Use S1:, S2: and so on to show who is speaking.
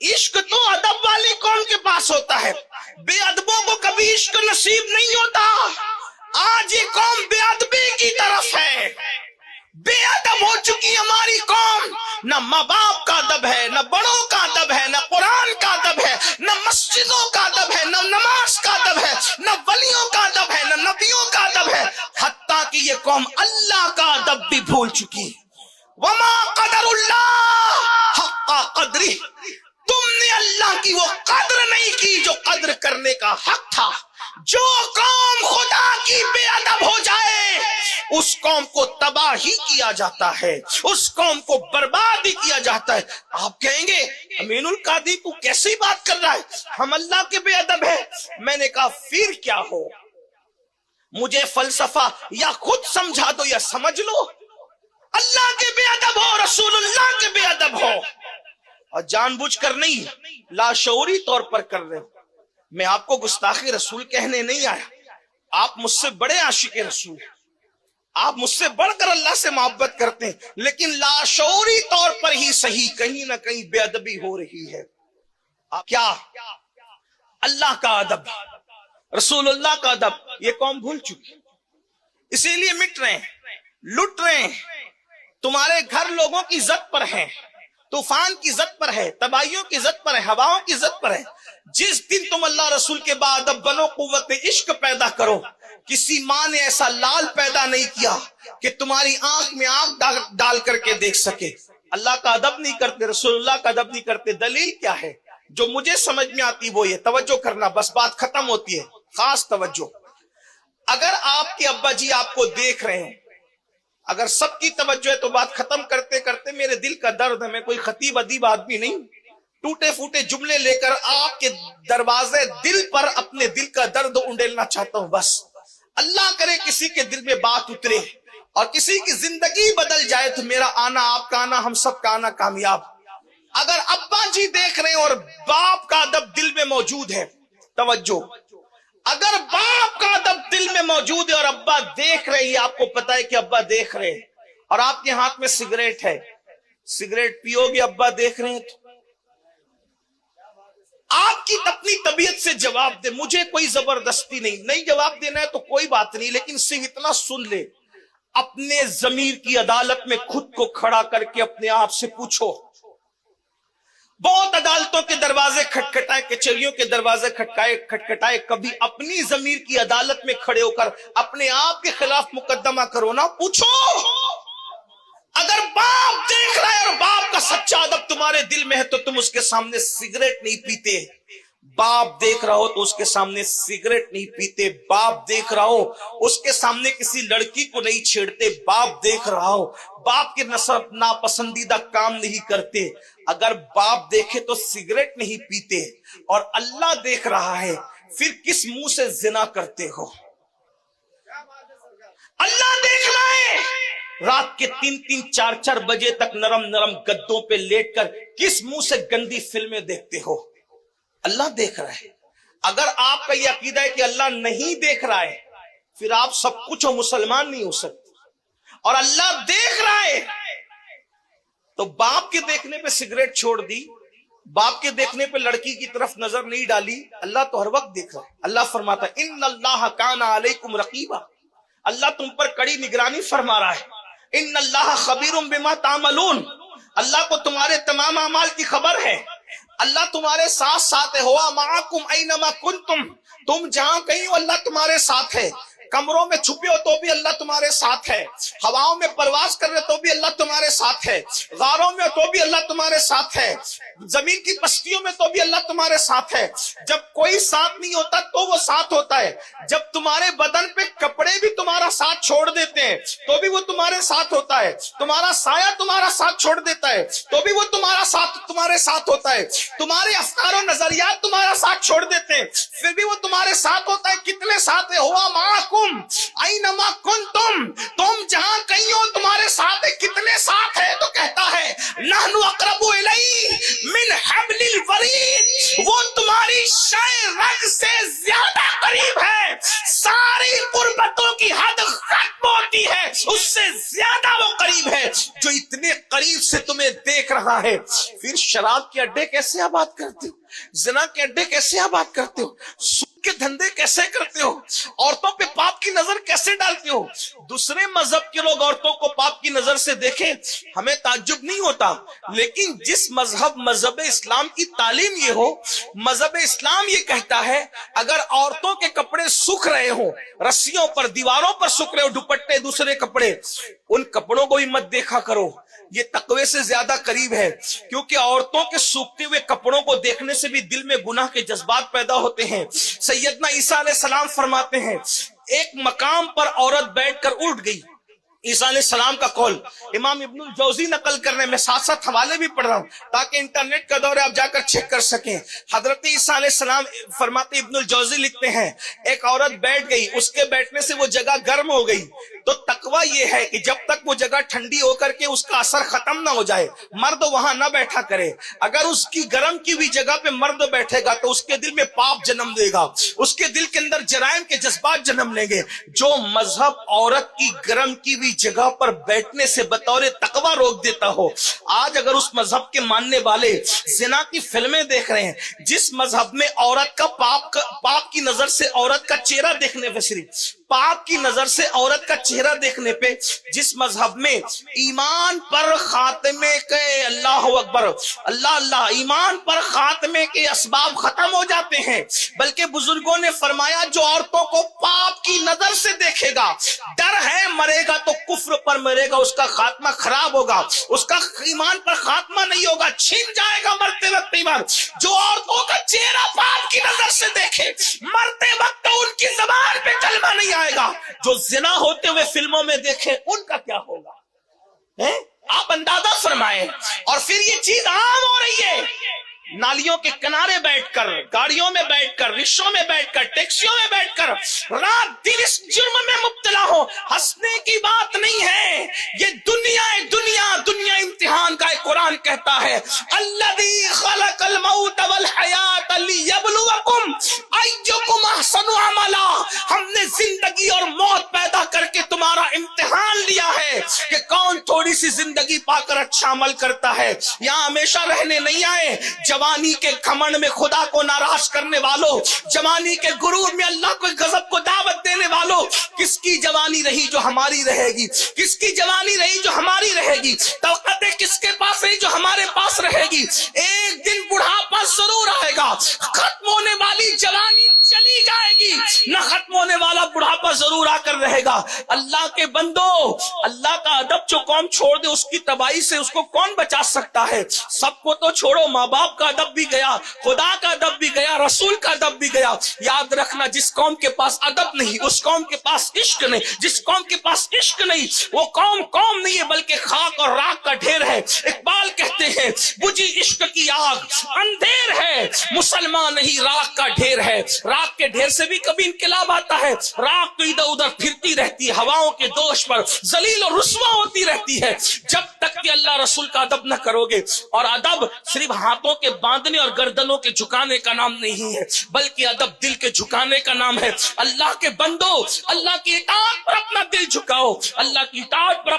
S1: इश्क तो अदब वाली कौम के पास होता है, बेअदबों को कभी इश्क नसीब नहीं होता। आज ये कौम बेअदबी की तरफ है, बेअदब हो चुकी हमारी कौम। न माँ बाप का अदब है, न बड़ों का अदब है, न कुरान का अदब है, न मस्जिदों का अदब है, न नमाज का अदब है, न वलियों का अदब है, न नबियों का अदब है। हत्ता कि ये कौम अल्लाह का अदब भी भूल चुकी। वमा क़दरुल्लाह हक़्क़ क़द्रिह, तुमने अल्लाह की वो कद्र नहीं की जो कद्र करने का हक था। जो कौम खुदा की बेअदब हो जाए उस कौम को तबाह ही किया जाता है, उस कौम को बर्बाद ही किया जाता है। आप कहेंगे अमीनुल कादी तू कैसी बात कर रहा है, हम अल्लाह के बेअदब है। मैंने कहा फिर क्या हो, मुझे फलसफा या खुद समझा दो या समझ लो। अल्लाह के बेअदब हो, रसूलुल्लाह के बेअदब हो, और जानबूझकर नहीं, लाशऊरी तौर पर कर रहे हो। मैं आपको गुस्ताखी रसूल कहने नहीं आया, आप मुझसे बड़े आशिक रसूल हैं, आप मुझसे बढ़कर अल्लाह से मोहब्बत करते हैं, लेकिन लाशऊरी तौर पर ही सही कहीं ना कहीं बेअदबी हो रही है। क्या अल्लाह का अदब, रसूलुल्लाह का अदब ये कौम भूल चुकी, इसीलिए मिट रहे हैं, लुट रहे हैं। तुम्हारे घर लोगों की इज्जत पर है, तूफान की इज्जत पर है, तबाहियों की इज्जत पर है, हवाओं की इज्जत पर है। जिस दिन तुम अल्लाह रसूल के बाद अब बनो कुव्वत इश्क पैदा करो, किसी माँ ने ऐसा लाल पैदा नहीं किया कि तुम्हारी आंख में आंख डाल करके देख सके। अल्लाह का अदब नहीं करते, रसूलुल्लाह का अदब नहीं करते। दलील क्या है? जो मुझे समझ में आती वो ये, तवज्जो करना, बस बात खत्म होती है, खास तवज्जो। अगर आपके अब्बा जी आपको देख रहे हैं, अगर सबकी तवज्जो है तो बात खत्म करते करते मेरे दिल का दर्द है, मैं कोई खतीब अदीब आदमी नहीं, टूटे फूटे जुमले लेकर आपके दरवाजे दिल पर अपने दिल का दर्द उंडेलना चाहता हूं। बस अल्लाह करे किसी के दिल में बात उतरे और किसी की जिंदगी बदल जाए तो मेरा आना, आपका आना, हम सब का आना कामयाब। अगर अब्बा जी देख रहे हैं और बाप का अदब दिल में मौजूद है, तवज्जो, अगर बाप का अदब दिल में मौजूद है और अब्बा देख रहे हैं, आपको पता है कि अब्बा देख रहे हैं और आपके हाथ में सिगरेट है, सिगरेट पियोगे, अब्बा देख रहे हैं तो आपकी अपनी तबीयत से जवाब दे। मुझे कोई जबरदस्ती नहीं जवाब देना है तो कोई बात नहीं, लेकिन सिर्फ इतना सुन ले, अपने जमीर की अदालत में खुद को खड़ा करके अपने आप से पूछो। बहुत अदालतों के दरवाजे खटखटाए, कचहरियों के दरवाजे खटखटाए, कभी अपनी जमीर की अदालत में खड़े होकर अपने आप के खिलाफ मुकदमा करो ना, पूछो। अगर बाप देख रहा है और बाप का सच्चा अदब तुम्हारे दिल में है तो तुम उसके सामने सिगरेट नहीं पीते। बाप देख रहा हो तो उसके सामने सिगरेट नहीं पीते। बाप देख रहा हो उसके सामने किसी लड़की को नहीं छेड़ते। बाप देख रहा हो बाप के नसब नापसंदीदा काम नहीं करते। अगर बाप देखे तो सिगरेट नहीं पीते और अल्लाह देख रहा है, फिर किस मुंह से जिना करते हो? अल्लाह देख रहा है, रात के 3-3, 4-4 बजे तक नरम नरम गद्दों पे लेटकर किस मुंह से गंदी फिल्में देखते हो? अल्लाह देख रहा है। अगर आपका यह अकीदा है कि अल्लाह नहीं देख रहा है, फिर आप सब कुछ हो, मुसलमान नहीं हो सकते। और अल्लाह देख रहा है तो बाप के देखने पे सिगरेट छोड़ दी, बाप के देखने पे लड़की की तरफ नजर नहीं डाली। अल्लाह तो हर वक्त देख रहा है। अल्लाह फरमाता है इन्नल्लाह काना अलैकुम रकीबा, अल्लाह तुम पर कड़ी निगरानी फरमा रहा है। इन्नल्लाह खबीरुम बिमा तामलून, अल्लाह को तुम्हारे तमाम अमाल की खबर है। अल्लाह तुम्हारे साथ साथ है। हुआ माकुम ऐनमा कुंतुम, तुम जहां कहीं हो अल्लाह तुम्हारे साथ है। कमरों में छुपे हो तो भी अल्लाह तुम्हारे साथ है। हवाओं में परवाज कर रहे तो भी अल्लाह तुम्हारे साथ है। गारों में तो भी अल्लाह तुम्हारे साथ है। जमीन की बस्तियों में तो भी अल्लाह तुम्हारे साथ है। जब कोई साथ नहीं होता तो वो साथ होता है। जब तुम्हारे बदन पे कपड़े भी तुम्हारा साथ छोड़ देते हैं तो भी वो तुम्हारे साथ होता है। तुम्हारा साया तुम्हारा साथ छोड़ देता है तो भी वो तुम्हारे साथ होता है। तुम्हारे अफकार और नजरियात तुम्हारा साथ छोड़ देते हैं फिर भी वो तुम्हारे साथ होता है। कितने साथ है? हुआ माकुम ऐनमा कुंतुम, तुम जहां कहीं हो तुम्हारे साथ है। कितने साथ है? तो कहता है नहनु अक़रबु इलैहि मिन हब्लिल वरीद, वो तुम्हारी शय रग से ज्यादा करीब है। सारी कुर्बतों की हद खत्म होती है, उससे ज्यादा वो करीब है। जो इतने करीब قریب سے تمہیں دیکھ رہا ہے، پھر شراب کے اڈے کیسے آباد کرتے ہو، زنا کے اڈے کیسے آباد کرتے ہو، سود کے دھندے کیسے کرتے ہو، عورتوں پہ پاپ کی نظر کیسے ڈالتے ہو۔ دوسرے مذہب کے لوگ عورتوں کو پاپ کی نظر سے دیکھیں ہمیں تعجب نہیں ہوتا، لیکن جس مذہب اسلام کی تعلیم یہ ہو، مذہب اسلام یہ کہتا ہے اگر عورتوں کے کپڑے سوکھ رہے ہوں، رسیوں پر دیواروں پر سوکھ رہے ہو، دوپٹے دوسرے کپڑے، ان کپڑوں کو بھی مت دیکھا کرو۔ یہ تقوی سے زیادہ قریب ہے، کیونکہ عورتوں کے سوکھتے ہوئے کپڑوں کو دیکھنے سے بھی دل میں گناہ کے جذبات پیدا ہوتے ہیں۔ سیدنا عیسیٰ علیہ السلام فرماتے ہیں ایک مقام پر عورت بیٹھ کر اٹھ گئی، عیسیٰ علیہ السلام کا قول امام ابن الجوزی نقل کرنے میں ساتھ ساتھ حوالے بھی پڑھ رہا ہوں تاکہ انٹرنیٹ کا دور ہے آپ جا کر چیک کر سکیں۔ حضرت عیسیٰ علیہ السلام فرماتے، ابن الجوزی لکھتے ہیں ایک عورت بیٹھ گئی، اس کے بیٹھنے سے وہ جگہ گرم ہو گئی، تو تقویٰ یہ ہے کہ جب تک وہ جگہ ٹھنڈی ہو کر کے اس کا اثر ختم نہ ہو جائے مرد وہاں نہ بیٹھا کرے۔ اگر اس کی گرم کی ہوئی جگہ پہ مرد بیٹھے گا تو اس کے دل میں پاپ جنم دے گا، اس کے دل کے اندر جرائم کے جذبات جنم لیں گے۔ جو مذہب عورت کی گرم کی ہوئی جگہ پر بیٹھنے سے بطور تقویٰ روک دیتا ہو، آج اگر اس مذہب کے ماننے والے زنا کی فلمیں دیکھ رہے ہیں، جس مذہب میں عورت کا پاپ کی نظر سے عورت کا چہرہ دیکھنے پہ، صرف پاپ کی نظر سے عورت کا چہرہ دیکھنے پہ، جس مذہب میں ایمان پر خاتمے کے، اللہ اکبر اللہ اللہ، ایمان پر خاتمے کے اسباب ختم ہو جاتے ہیں، بلکہ بزرگوں نے فرمایا جو عورتوں کو پاپ کی نظر سے دیکھے گا، ڈر ہے مرے گا تو کفر پر مرے گا، اس کا خاتمہ خراب ہوگا، اس کا ایمان پر خاتمہ نہیں ہوگا، چھن جائے گا مرتے وقت ایمان۔ جو عورتوں کا چہرہ پاپ کی نظر سے دیکھے مرتے وقت ان کی زبان پہ کلمہ نہیں آئے گا، جو زنا ہوتے ہوئے فلموں میں دیکھیں ان کا کیا ہوگا، آپ اندازہ فرمائیں۔ اور پھر یہ چیز عام ہو رہی ہے، نالیوں کے کنارے بیٹھ کر، گاڑیوں میں بیٹھ کر، رکشوں میں بیٹھ کر، ٹیکسیوں میں بیٹھ کر رات دن اس جرم میں مبتلا ہو۔ ہنسنے کی بات نہیں ہے، یہ دنیا امتحان کا ہے۔ قرآن کہتا ہے الذی خلق الموت والحیات لیبلوکم ایکم احسن عملا، ہم نے زندگی اور موت پیدا کر کے تمہارا امتحان لیا ہے کہ کون تھوڑی سی زندگی پا کر اچھا عمل کرتا ہے۔ یہاں ہمیشہ رہنے نہیں آئے، جوانی کے گھمنڈ میں خدا کو ناراض کرنے والوں، جوانی کے غرور میں اللہ کو غضب کو دعوت دینے والوں، کس کی جوانی رہی جو ہماری رہے گی، کس کی جوانی رہی جو ہماری رہے گی، طاقتیں کس کے پاس رہی جو ہمارے پاس رہے گی۔ ایک دن بڑھاپا ضرور آئے گا، ختم ہونے والی جوانی چلی جائے گی، نہ ختم ہونے والا بڑھاپا ضرور آ کر رہے گا۔ اللہ کے بندو، اللہ کا ادب جو قوم چھوڑ دے اس کی تباہی سے اس کو کون بچا سکتا ہے؟ سب کو تو چھوڑو، ماں باپ کا ادب بھی گیا، خدا کا ادب بھی گیا، رسول کا ادب بھی گیا۔ یاد رکھنا جس قوم کے پاس ادب نہیں اس قوم کے پاس عشق نہیں، جس قوم کے پاس عشق نہیں وہ قوم نہیں ہے بلکہ خاک اور راکھ کا ڈھیر ہے۔ اقبال کہتے ہیں بجھی عشق کی آگ اندھیر ہے، مسلمان نہیں راکھ کا ڈھیر ہے۔ راکھ کے ڈھیر سے بھی کبھی انقلاب آتا ہے، راکھ تو ادھر ادھر پھرتی رہتی ہے، ہواؤں کے دوش پر ذلیل اور رسوا ہوتی رہتی ہے۔ جب تک کہ اللہ رسول کا ادب نہ کرو گے، اور ادب صرف ہاتھوں کے باندھنے اور گردنوں کے جھکانے کا نام نہیں ہے بلکہ ادب دل کے جھکانے کا نام ہے۔ اللہ کے بندو، اللہ کی اطاعت پر اپنا دل جھکاؤ، اللہ کی اطاعت پر